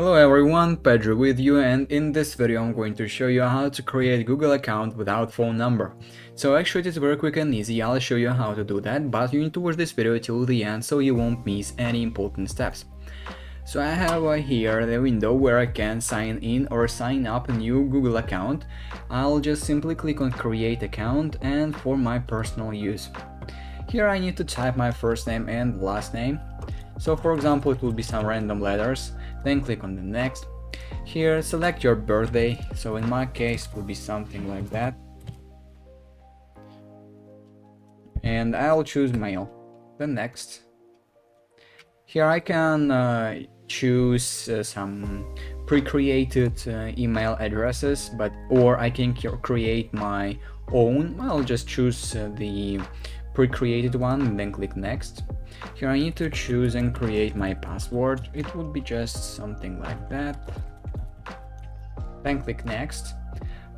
Hello everyone, Pedro with you, and in this video I'm going to show you how to create Google account without phone number. So actually it is very quick and easy. I'll show you how to do that, but you need to watch this video till the end so you won't miss any important steps. So I have here the window where I can sign in or sign up a new Google account. I'll just simply click on create account and for my personal use. Here I need to type my first name and last name. So for example it will be some random letters, then click on the next. Here select your birthday, so in my case it will be something like that. And I'll choose male. Then next. Here I can choose some pre-created email addresses, or I can create my own. I'll just choose the pre-created one and then click next. Here I need to choose and create my password. It would be just something like that. Then click next.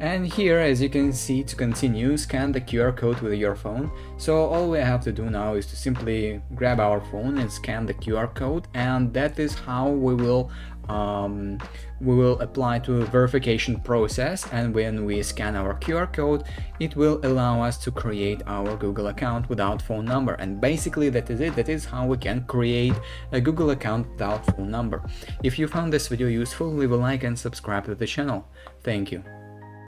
And here, as you can see, to continue, scan the QR code with your phone. So all we have to do now is to simply grab our phone and scan the QR code, and that is how we will apply to a verification process. And when we scan our QR code, it will allow us to create our Google account without phone number. And basically that is it. That is how we can create a Google account without phone number. If you found this video useful, leave a like and subscribe to the channel. Thank you.